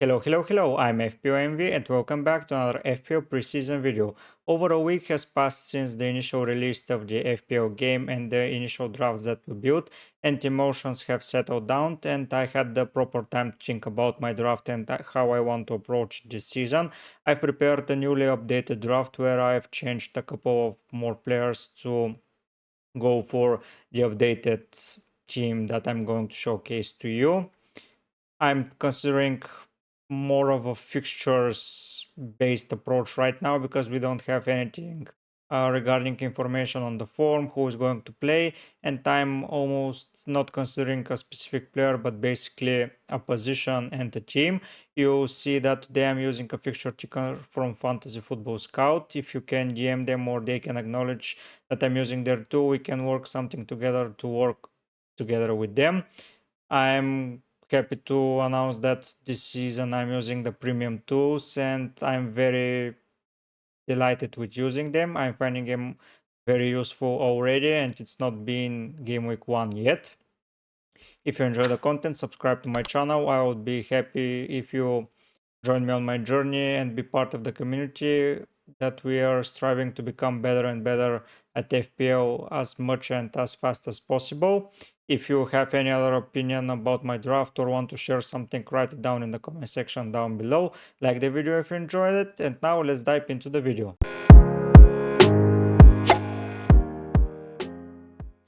Hello, I'm FPL MV and welcome back to another FPL preseason video. Over a week has passed since the initial release of the FPL game and the initial drafts that we built, and emotions have settled down, and I had the proper time to think about my draft and how I want to approach this season. I've prepared a newly updated draft where I've changed a couple of more players to go for the updated team that I'm going to showcase to you. I'm considering more of a fixtures based approach right now because we don't have anything regarding information on the form, who is going to play, and I'm almost not considering a specific player but basically a position and a team. You see that today I'm using a fixture ticker from Fantasy Football Scout. If you can DM them or they can acknowledge that I'm using their tool, we can work something together to work together with them. I'm happy to announce that this season I'm using the premium tools and I'm very delighted with using them. I'm finding them very useful already and it's not been game week 1 yet. If you enjoy the content, subscribe to my channel. I would be happy if you join me on my journey and be part of the community that we are striving to become better and better at FPL as much and as fast as possible. If you have any other opinion about my draft or want to share something, write it down in the comment section down below. Like the video if you enjoyed it, and now let's dive into the video.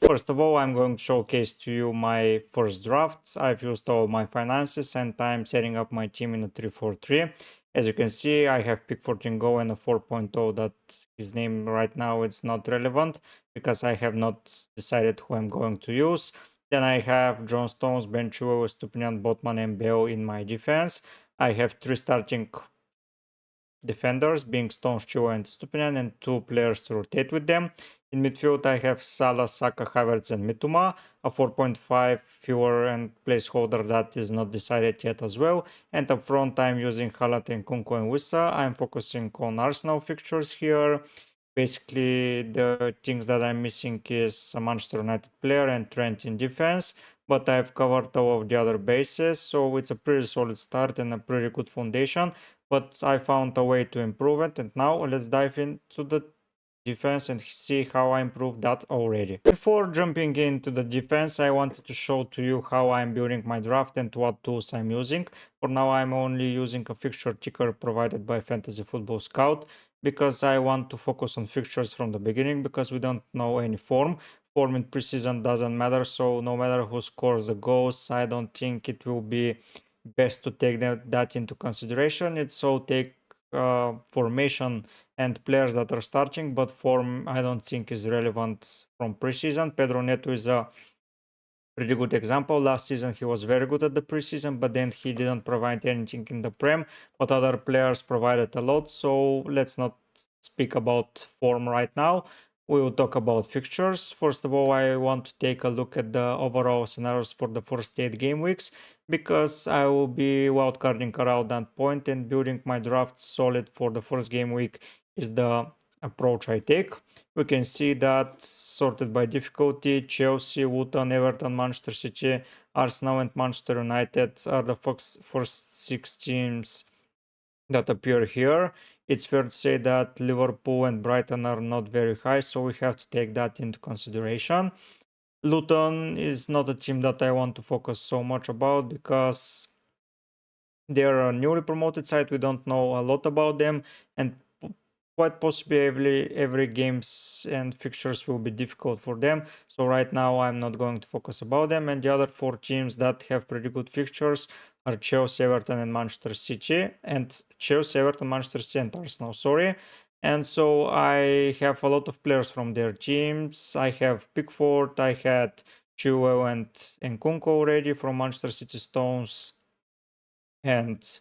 First of all, I'm going to showcase to you my first draft. I've used all my finances and I'm setting up my team in a 3-4-3. As you can see, I have pick 14 Go and a 4.0 that his name right now is not relevant because I have not decided who I'm going to use. Then I have John Stones, Ben Chilwell, Stupinian, Botman and Bale in my defense. I have 3 starting defenders being Stones, Chilwell and Stupinian and 2 players to rotate with them. In midfield, I have Salah, Saka, Havertz, and Mitoma, a 4.5 fewer and placeholder that is not decided yet as well. And up front, I'm using Haaland and Kunko and Wissa. I'm focusing on Arsenal fixtures here. Basically, the things that I'm missing is a Manchester United player and Trent in defense, but I've covered all of the other bases, so it's a pretty solid start and a pretty good foundation. But I found a way to improve it, and now let's dive into the defense and see how I improved that already. Before jumping into the defense, I wanted to show to you how I'm building my draft and what tools I'm using. For now, I'm only using a fixture ticker provided by Fantasy Football Scout because I want to focus on fixtures from the beginning because we don't know any form. Form in preseason doesn't matter, so no matter who scores the goals, I don't think it will be best to take that into consideration. It's all take formation and players that are starting, but form I don't think is relevant from preseason. Pedro Neto is a pretty good example. Last season he was very good at the preseason, but then he didn't provide anything in the Prem, but other players provided a lot. So let's not speak about form right now. We will talk about fixtures. First of all, I want to take a look at the overall scenarios for the first 8 game weeks because I will be wildcarding around that point and building my draft solid for the first game week is the approach I take. We can see that sorted by difficulty, Chelsea, Luton, Everton, Manchester City, Arsenal and Manchester United are the first 6 teams that appear here. It's fair to say that Liverpool and Brighton are not very high, so we have to take that into consideration. Luton is not a team that I want to focus so much about because they're a newly promoted side. We don't know a lot about them, and quite possibly every games and fixtures will be difficult for them. So right now I'm not going to focus about them. And the other 4 teams that have pretty good fixtures are Chelsea, Everton, and Manchester City. And Chelsea, Everton, Manchester City, and Arsenal. Sorry. And so I have a lot of players from their teams. I have Pickford, I had Chilwell and Nkunku already from Manchester City, Stones, and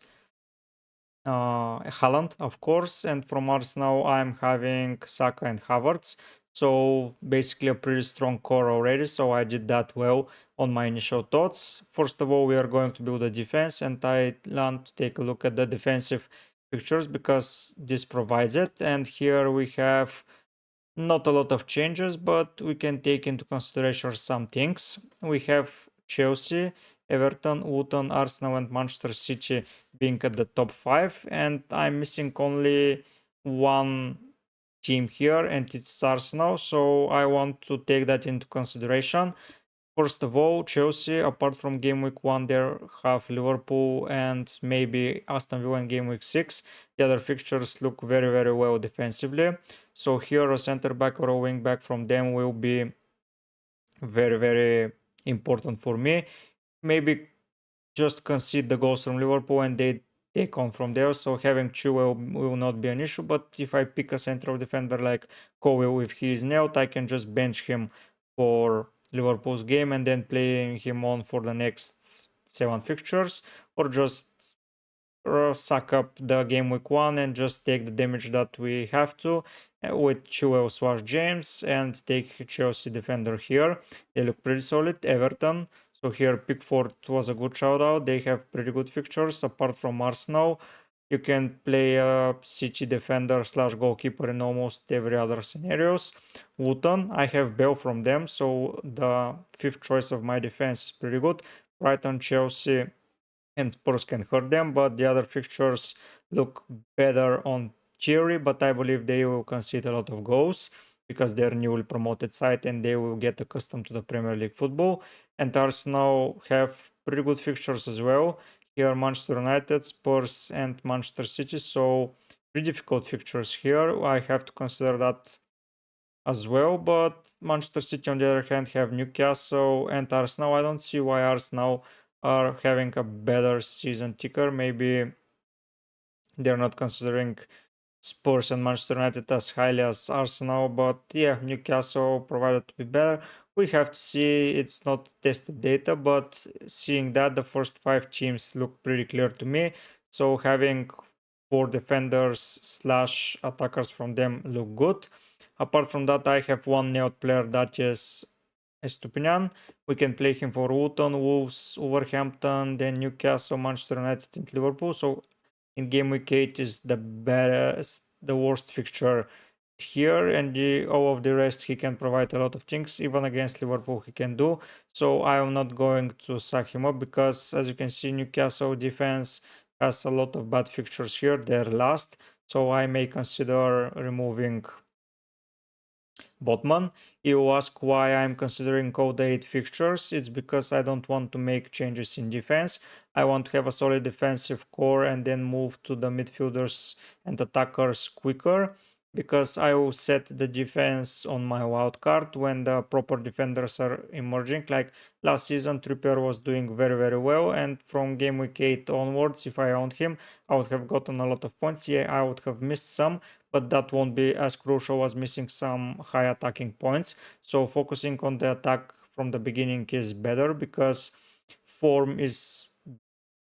Haaland, of course, and from Arsenal I'm having Saka and Havertz. So basically a pretty strong core already, so I did that well on my initial thoughts. First of all, we are going to build a defense and I want to take a look at the defensive pictures because this provides it. And here we have not a lot of changes, but we can take into consideration some things. We have Chelsea Everton, Luton, Arsenal, and Manchester City being at the top 5. And I'm missing only one team here, and it's Arsenal. So I want to take that into consideration. First of all, Chelsea, apart from Gameweek 1, they have Liverpool and maybe Aston Villa in Gameweek 6. The other fixtures look very, very well defensively. So here a center back or a wing back from them will be very, very important for me. Maybe just concede the goals from Liverpool and they take on from there. So having Chilwell will not be an issue. But if I pick a central defender like Cowell, if he is nailed, I can just bench him for Liverpool's game and then play him on for the next 7 fixtures, or just suck up the Gameweek 1 and just take the damage that we have to with Chilwell slash James and take Chelsea defender here. They look pretty solid. Everton. So here Pickford was a good shout out. They have pretty good fixtures apart from Arsenal. You can play a City defender slash goalkeeper in almost every other scenarios. Luton, I have Bell from them, so the fifth choice of my defense is pretty good. Brighton, Chelsea, and Spurs can hurt them, but the other fixtures look better on theory, but I believe they will concede a lot of goals because they're newly promoted side and they will get accustomed to the Premier League football. And Arsenal have pretty good fixtures as well. Here Manchester United, Spurs, and Manchester City, so pretty difficult fixtures here. I have to consider that as well, but Manchester City on the other hand have Newcastle and Arsenal. I don't see why Arsenal are having a better season ticker. Maybe they're not considering Spurs and Manchester United as highly as Arsenal, but yeah, Newcastle provided to be better. We have to see, it's not tested data, but seeing that the first 5 teams look pretty clear to me. So having 4 defenders slash attackers from them look good. Apart from that, I have one nailed player that is Estupinian. We can play him for Luton, Wolves, Wolverhampton, then Newcastle, Manchester United, and Liverpool. So in game week 8 is the best, the worst fixture here, and all of the rest he can provide a lot of things. Even against Liverpool he can do. So I am not going to sack him up because, as you can see, Newcastle defense has a lot of bad fixtures here. They're last, so I may consider removing Botman. You ask why I'm considering code 8 fixtures. It's because I don't want to make changes in defense. I want to have a solid defensive core and then move to the midfielders and attackers quicker, because I will set the defense on my wild card when the proper defenders are emerging. Like last season, Trippier was doing very, very well, and from game week 8 onwards, if I owned him, I would have gotten a lot of points. Yeah, I would have missed some, but that won't be as crucial as missing some high attacking points. So focusing on the attack from the beginning is better, because form is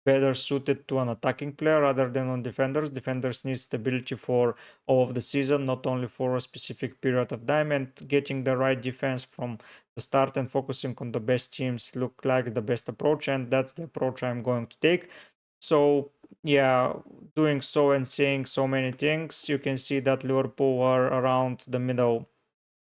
better suited to an attacking player rather than on defenders. Defenders need stability for all of the season, not only for a specific period of time, and getting the right defense from the start and focusing on the best teams look like the best approach, and that's the approach I'm going to take. So yeah, doing so and saying so many things, you can see that Liverpool are around the middle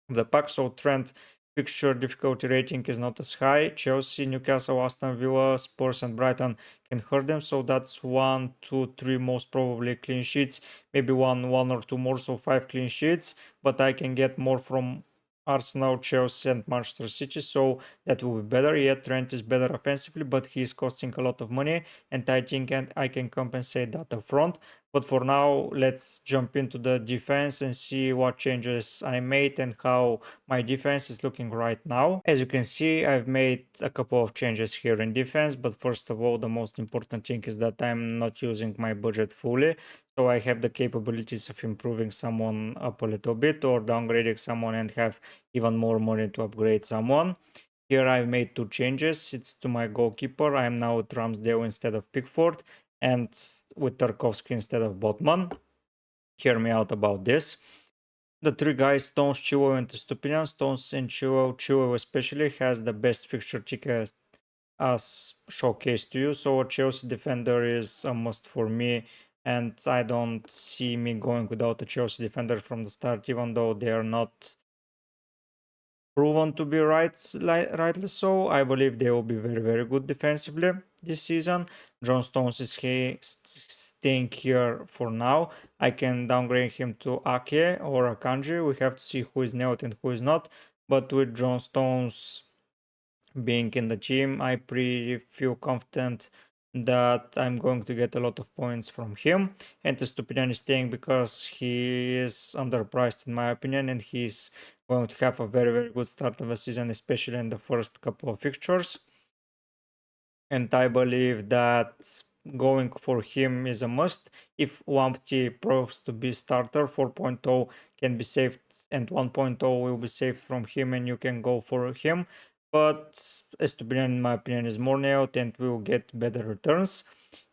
of the pack. So Trent fixture difficulty rating is not as high. Chelsea, Newcastle, Aston Villa, Spurs, and Brighton can hurt them. So that's 1, 2, 3 most probably clean sheets. Maybe one or two more, so 5 clean sheets. But I can get more from Arsenal, Chelsea, and Manchester City, so that will be better. Yeah, Trent is better offensively, but he's costing a lot of money, and I think I can compensate that up front. But for now, let's jump into the defense and see what changes I made and how my defense is looking right now. As you can see, I've made a couple of changes here in defense, but first of all, the most important thing is that I'm not using my budget fully. So I have the capabilities of improving someone up a little bit or downgrading someone and have even more money to upgrade someone. Here I've made 2 changes. It's to my goalkeeper. I am now with Ramsdale instead of Pickford and with Tarkovsky instead of Botman. Hear me out about this. The 3 guys, Stones, Chilwell, and Stupinian. Stones and Chilwell especially has the best fixture ticket as showcased to you. So a Chelsea defender is a must for me, and I don't see me going without a Chelsea defender from the start, even though they are not proven to be rightly so. I believe they will be very, very good defensively this season. John Stones is staying here for now. I can downgrade him to Ake or Akanji. We have to see who is nailed and who is not. But with John Stones being in the team, I pretty feel confident that I'm going to get a lot of points from him. And Estupiñán is staying because he is underpriced in my opinion, and he's going to have a very, very good start of the season, especially in the first couple of fixtures. And I believe that going for him is a must. If Lamptey proves to be starter, 4.0 can be saved and 1.0 will be saved from him, and you can go for him. But Estupiñán, in my opinion, is more nailed and will get better returns.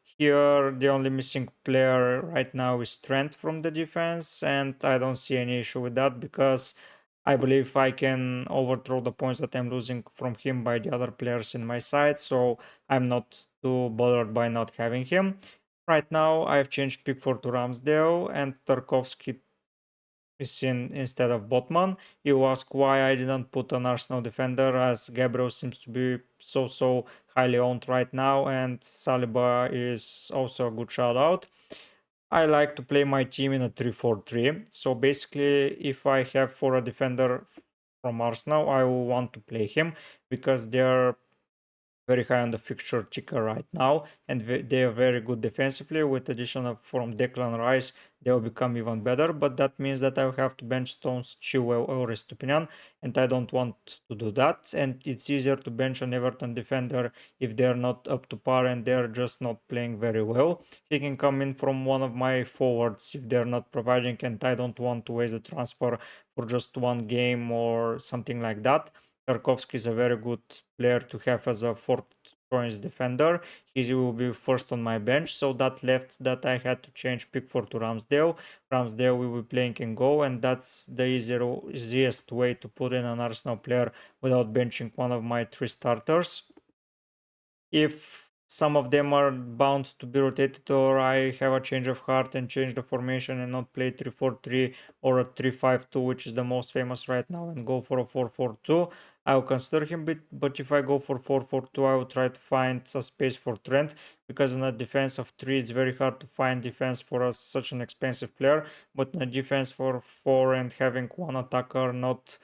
Here, the only missing player right now is Trent from the defense, and I don't see any issue with that because I believe I can overthrow the points that I'm losing from him by the other players in my side, so I'm not too bothered by not having him. Right now, I've changed Pickford to Ramsdale and Tarkovsky is in instead of Botman. You ask why I didn't put an Arsenal defender, as Gabriel seems to be so highly owned right now, and Saliba is also a good shout out. I like to play my team in a 3-4-3. So basically, if I have for a defender from Arsenal, I will want to play him because they're very high on the fixture ticker right now, and they are very good defensively. With addition of from Declan Rice, they will become even better. But that means that I will have to bench Stones, Chilwell, or Estupiñán, and I don't want to do that. And it's easier to bench an Everton defender if they're not up to par and they're just not playing very well. He can come in from one of my forwards if they're not providing, and I don't want to waste a transfer for just one game or something like that. Tarkovsky is a very good player to have as a fourth choice defender. He will be first on my bench, so that left that I had to change Pickford to Ramsdale. Ramsdale will be playing in goal, and that's the easiest way to put in an Arsenal player without benching one of my three starters. If some of them are bound to be rotated, or I have a change of heart and change the formation and not play 3-4-3 or a 3-5-2, which is the most famous right now, and go for a 4-4-2, I will consider him. But if I go for 4-4-2, I will try to find a space for Trent, because in a defense of 3 it's very hard to find defense for such an expensive player. But in a defense for 4 and having one attacker, not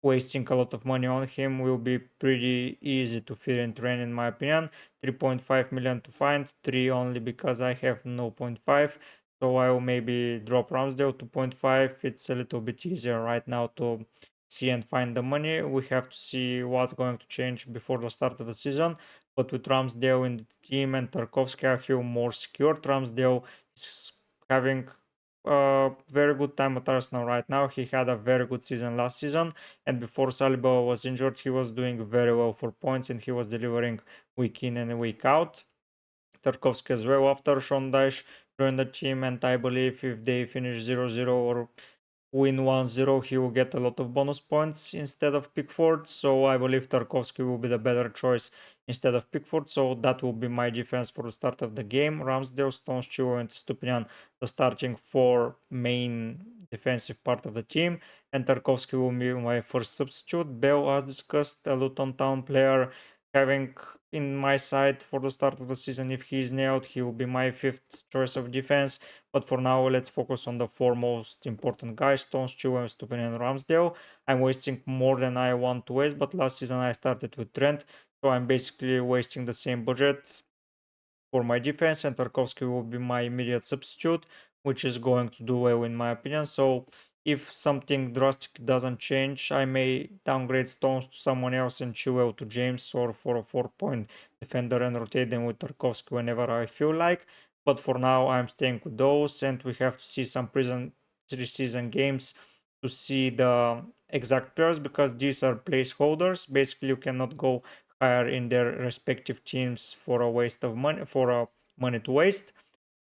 wasting a lot of money on him, will be pretty easy to fit and train in my opinion. 3.5 million to find, 3 only because I have no 0.5, so I will maybe drop Ramsdale to 0.5. It's a little bit easier right now to see and find the money. We have to see what's going to change before the start of the season, but with Ramsdale in the team and Tarkovsky, I feel more secure. Ramsdale is having a very good time at Arsenal right now. He had a very good season last season, and before Saliba was injured, he was doing very well for points and he was delivering week in and week out. Tarkovsky as well after Sean Dyche joined the team, and I believe if they finish 0-0 or win 1-0, he will get a lot of bonus points instead of Pickford. So I believe Tarkovsky will be the better choice instead of Pickford. So that will be my defense for the start of the game. Ramsdale, Stones, Chilwell, and Stupinian, the starting four main defensive part of the team. And Tarkovsky will be my first substitute. Bell, as discussed, a Luton Town player, having in my side for the start of the season. If he is nailed, he will be my fifth choice of defense. But for now, let's focus on the four most important guys: Stones, Chilwell, Stupin, and Ramsdale. I'm wasting more than I want to waste, but last season I started with Trent, so I'm basically wasting the same budget for my defense, and Tarkovsky will be my immediate substitute, which is going to do well in my opinion. So if something drastic doesn't change, I may downgrade Stones to someone else and Chilwell to James, or for a 4-point defender and rotate them with Tarkovsky whenever I feel like. But for now, I'm staying with those, and we have to see some preseason games to see the exact players, because these are placeholders. Basically, you cannot go higher in their respective teams for a waste of money, for a money to waste.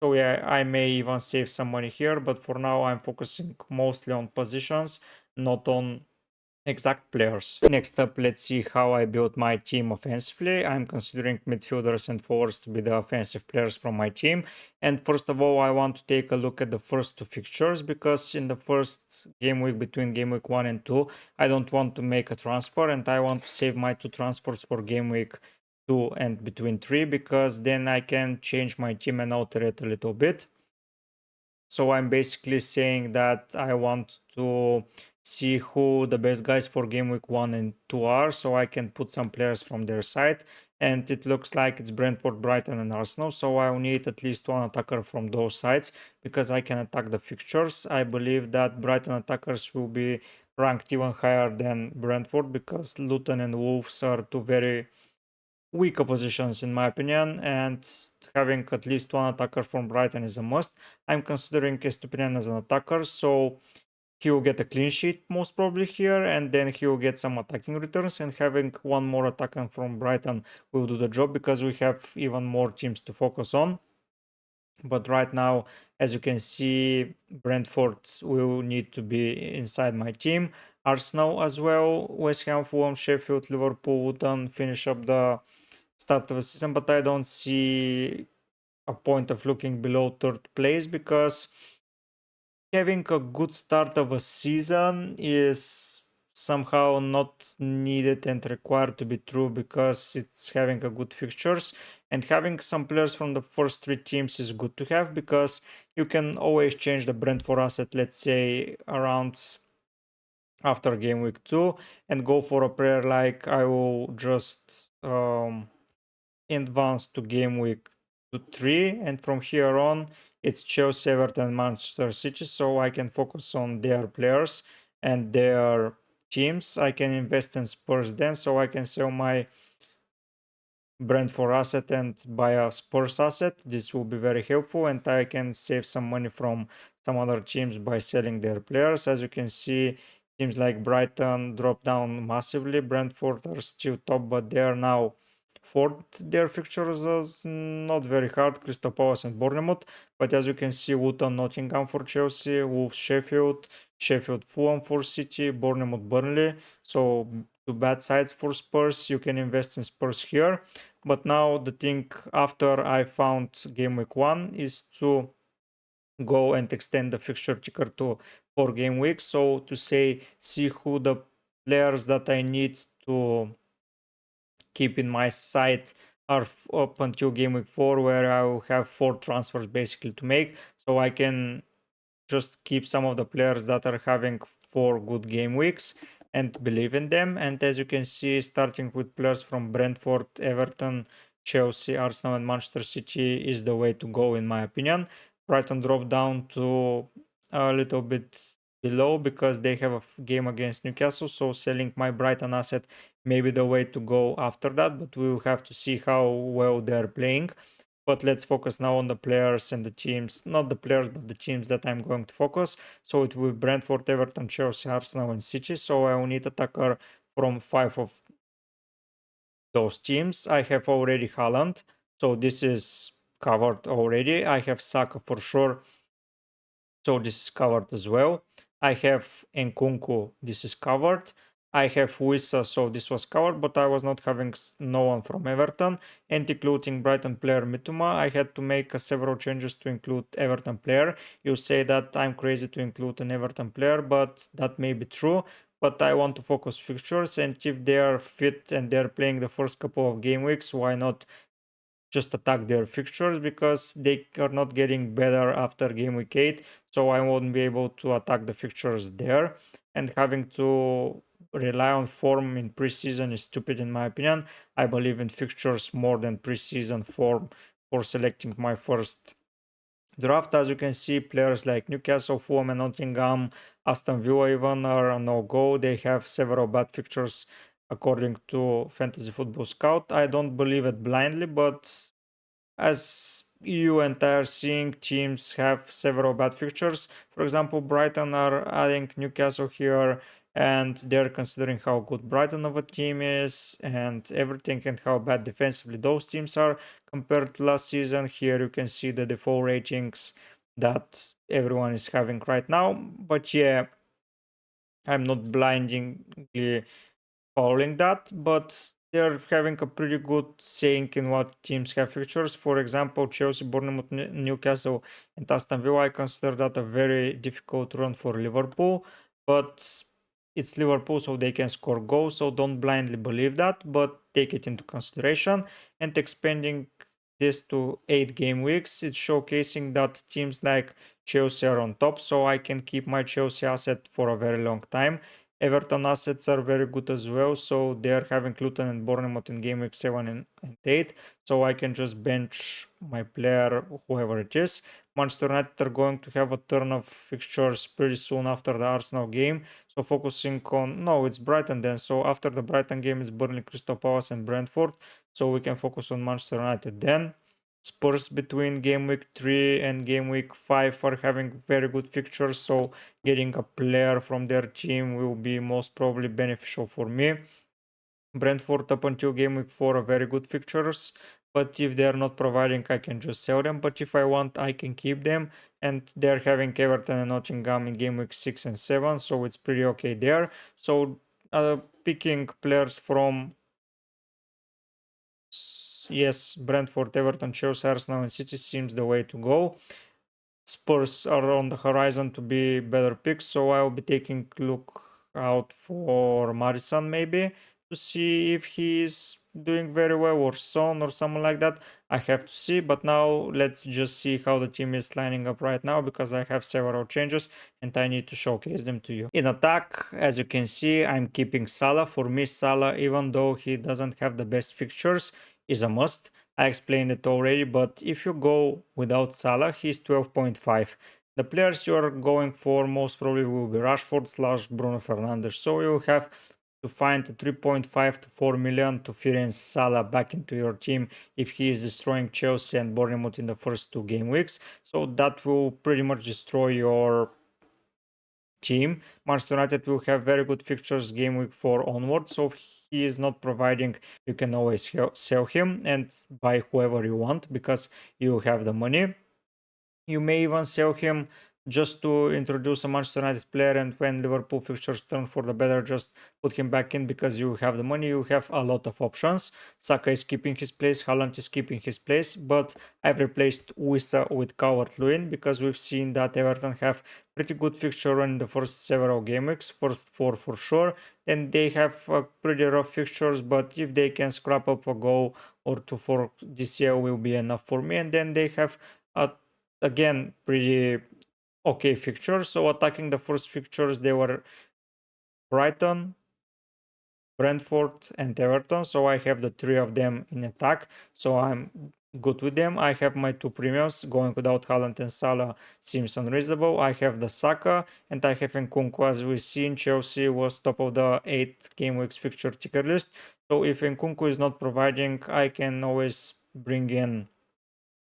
So yeah, I may even save some money here, but for now I'm focusing mostly on positions, not on exact players. Next up, let's see how I built my team offensively. I'm considering midfielders and forwards to be the offensive players from my team. And first of all, I want to take a look at the first two fixtures because in the first game week between game week 1 and 2, I don't want to make a transfer and I want to save my two transfers for game week 2 and between 3 because then I can change my team and alter it a little bit. So I'm basically saying that I want to see who the best guys for game week 1 and 2 are, so I can put some players from their side. And it looks like it's Brentford, Brighton, and Arsenal, so I will need at least one attacker from those sides because I can attack the fixtures. I believe that Brighton attackers will be ranked even higher than Brentford because Luton and Wolves are two very weaker positions in my opinion, and having at least one attacker from Brighton is a must. I'm considering Estupinian as an attacker, so he will get a clean sheet most probably here, and then he will get some attacking returns, and having one more attacker from Brighton will do the job because we have even more teams to focus on. But right now, as you can see, Brentford will need to be inside my team. Arsenal as well, West Ham, Fulham, Sheffield, Liverpool, Luton finish up the start of the season, but I don't see a point of looking below third place because having a good start of a season is somehow not needed and required to be true because it's having a good fixtures, and having some players from the first three teams is good to have because you can always change the Brentford asset, let's say around after game week 2, and go for a player like I will just advance to game week 3, and from here on it's Chelsea, Everton, Manchester City, so I can focus on their players and their teams. I can invest in Spurs then, so I can sell my Brentford asset and buy a Spurs asset. This will be very helpful, and I can save some money from some other teams by selling their players. As you can see, teams like Brighton dropped down massively. Brentford are still top, but they are now fourth. Their fixtures is not very hard: Crystal Palace and Bournemouth. But as you can see, Luton, Nottingham for Chelsea, Wolves, Sheffield, Sheffield, Fulham for City, Bournemouth, Burnley. So two bad sides for Spurs. You can invest in Spurs here. But now the thing after I found game week 1 is to go and extend the fixture ticker to 4 game weeks. So to say, see who the players that I need to keep in my side are up until game week 4, where I will have 4 transfers basically to make. So I can just keep some of the players that are having 4 good game weeks and believe in them. And as you can see, starting with players from Brentford, Everton, Chelsea, Arsenal, and Manchester City is the way to go, in my opinion. Brighton dropped down to a little bit below because they have a game against Newcastle, so selling my Brighton asset may be the way to go after that, but we will have to see how well they're playing. But let's focus now on the players and the teams, not the players, but the teams that I'm going to focus. So it will be Brentford, Everton, Chelsea, Arsenal, and City. So I will need attacker from 5 of those teams. I have already Haaland, so this is covered already. I have Saka for sure, so this is covered as well. I have Nkunku, this is covered. I have Wissa, so this was covered, but I was not having no one from Everton. And including Brighton player Mitoma, I had to make several changes to include Everton player. You say that I'm crazy to include an Everton player, but that may be true. But I want to focus fixtures, and if they are fit and they're playing the first couple of game weeks, why not just attack their fixtures, because they are not getting better after game week 8, so I won't be able to attack the fixtures there, and having to rely on form in preseason is stupid in my opinion. I believe in fixtures more than preseason form for selecting my first draft. As you can see, players like Newcastle, Fulham, and Nottingham, Aston Villa even are a no-go. They have several bad fixtures according to Fantasy Football Scout. I don't believe it blindly, but as you and I are seeing, teams have several bad fixtures. For example, Brighton are adding Newcastle here, and they're considering how good Brighton of a team is and everything, and how bad defensively those teams are compared to last season. Here you can see the default ratings that everyone is having right now. But yeah, I'm not blindly following that, but they're having a pretty good saying in what teams have fixtures. For example, Chelsea, Bournemouth, Newcastle, and Aston Villa. I consider that a very difficult run for Liverpool, but it's Liverpool, so they can score goals. So don't blindly believe that, but take it into consideration. And expanding this to 8 game weeks, it's showcasing that teams like Chelsea are on top, so I can keep my Chelsea asset for a very long time. Everton assets are very good as well, so they are having Luton and Bournemouth in game week 7 and 8, so I can just bench my player, whoever it is. Manchester United are going to have a turn of fixtures pretty soon after the Arsenal game, so focusing on, no, it's Brighton then, so after the Brighton game is Burnley, Crystal Palace and Brentford, so we can focus on Manchester United then. Spurs between game week 3 and game week 5 are having very good fixtures, so getting a player from their team will be most probably beneficial for me. Brentford up until game week 4 are very good fixtures, but if they are not providing, I can just sell them. But if I want, I can keep them. And they're having Everton and Nottingham in game week 6 and 7, so it's pretty okay there. So picking players from, yes, Brentford, Everton, Chelsea, Arsenal, and City seems the way to go. Spurs are on the horizon to be better picks, so I'll be taking a look out for Madison maybe to see if he's doing very well, or Son or someone like that. I have to see, but now let's just see how the team is lining up right now, because I have several changes and I need to showcase them to you. In attack, as you can see, I'm keeping Salah. For me, Salah, even though he doesn't have the best fixtures, is a must. I explained it already, but if you go without Salah, he's 12.5. The players you are going for most probably will be Rashford slash Bruno Fernandes. So you have to find 3.5 to 4 million to fit in Salah back into your team if he is destroying Chelsea and Bournemouth in the first 2 game weeks. So that will pretty much destroy your team. Manchester United will have very good fixtures game week 4 onwards, so if he is not providing, you can always sell him and buy whoever you want because you have the money. You may even sell him just to introduce a Manchester United player, and when Liverpool fixtures turn for the better, just put him back in because you have the money. You have a lot of options. Saka is keeping his place, Haaland is keeping his place, but I've replaced Wissa with Calvert-Lewin because we've seen that Everton have pretty good fixture run in the first several game weeks, first 4 for sure. Then they have pretty rough fixtures, but if they can scrap up a goal or two for this year will be enough for me. And then they have a again pretty okay fixtures. So attacking the first fixtures, they were Brighton, Brentford, and Everton. So I have the 3 of them in attack. So I'm good with them. I have my 2 premiums. Going without Haaland and Salah seems unreasonable. I have the Saka and I have Nkunku. As we see in Chelsea was top of the 8 game weeks fixture ticker list. So if Nkunku is not providing, I can always bring in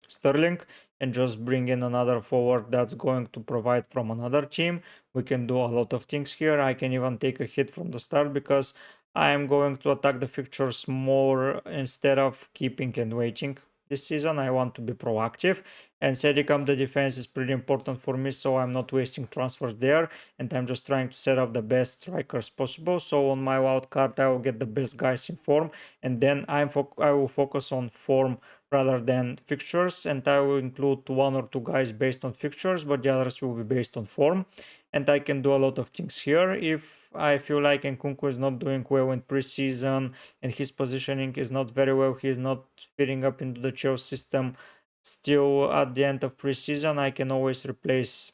Sterling and just bring in another forward that's going to provide from another team. We can do a lot of things here. I can even take a hit from the start because I am going to attack the fixtures more instead of keeping and waiting. This season I want to be proactive, and setting up the defense is pretty important for me, so I'm not wasting transfers there and I'm just trying to set up the best strikers possible. So on my wild card I will get the best guys in form, and then I will focus on form rather than fixtures, and I will include 1 or 2 guys based on fixtures, but the others will be based on form. And I can do a lot of things here. If I feel like Nkunku is not doing well in preseason and his positioning is not very well, he is not fitting up into the Chelsea system still at the end of preseason, I can always replace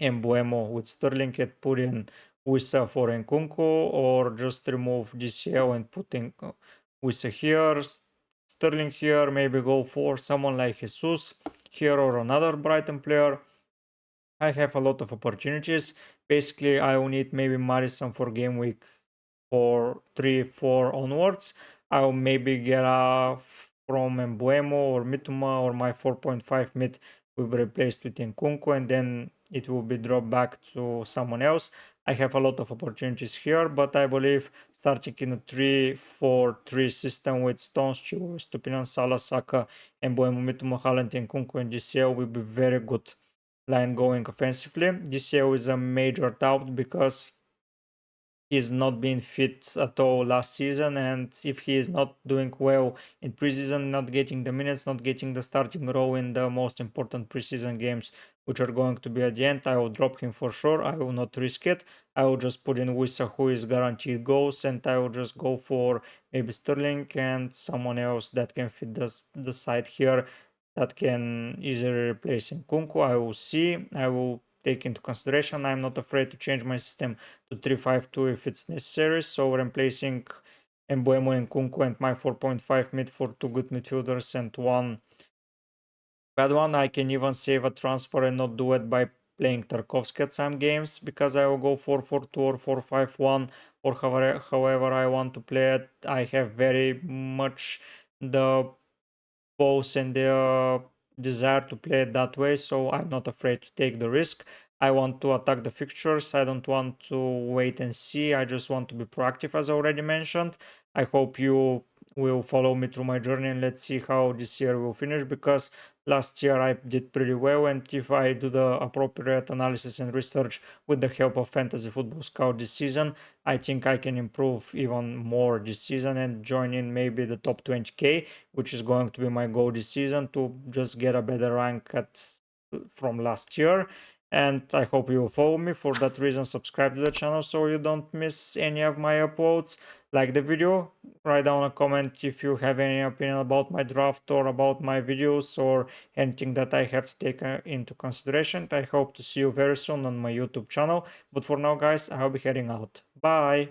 Embuemo with Sterling and put in Wissa for Nkunku, or just remove DCL and put in Wissa here, Sterling here, maybe go for someone like Jesus here or another Brighton player. I have a lot of opportunities. Basically, I will need maybe Madison for game week 3, 4 onwards. I'll maybe get from Embuemo or Mituma, or my 4.5 mid will be replaced with Nkunku, and then it will be dropped back to someone else. I have a lot of opportunities here, but I believe starting in a 3-4-3 system with Stones, Chilwell, Stupinan, Salah, Saka, Embuemo, Mituma, Haaland, Nkunku, and GCL will be very good line going offensively. GCL is a major doubt because he's not been fit at all last season, and if he is not doing well in preseason, not getting the minutes, not getting the starting role in the most important preseason games, which are going to be at the end, I will drop him for sure. I will not risk it. I will just put in Wissa, who is guaranteed goals, and I will just go for maybe Sterling and someone else that can fit the side here, that can easily replace Nkunku. I will see. I will take into consideration. I'm not afraid to change my system to 3-5-2 if it's necessary. So replacing Mbuemo and Nkunku and my 4.5 mid for two good midfielders and one bad one. I can even save a transfer and not do it by playing Tarkovsky at some games, because I will go 4-4-2 or 4-5-1 or however I want to play it. I have very much the pulse and the desire to play it that way, so I'm not afraid to take the risk. I want to attack the fixtures. I don't want to wait and see. I just want to be proactive, as already mentioned. I hope you will follow me through my journey, and let's see how this year will finish, because last year I did pretty well, and if I do the appropriate analysis and research with the help of Fantasy Football Scout this season, I think I can improve even more this season and join in maybe the top 20k, which is going to be my goal this season, to just get a better rank from last year. And I hope you will follow me. For that reason, subscribe to the channel so you don't miss any of my uploads. Like the video, write down a comment if you have any opinion about my draft or about my videos or anything that I have to take into consideration. I hope to see you very soon on my YouTube channel. But for now, guys, I'll be heading out. Bye!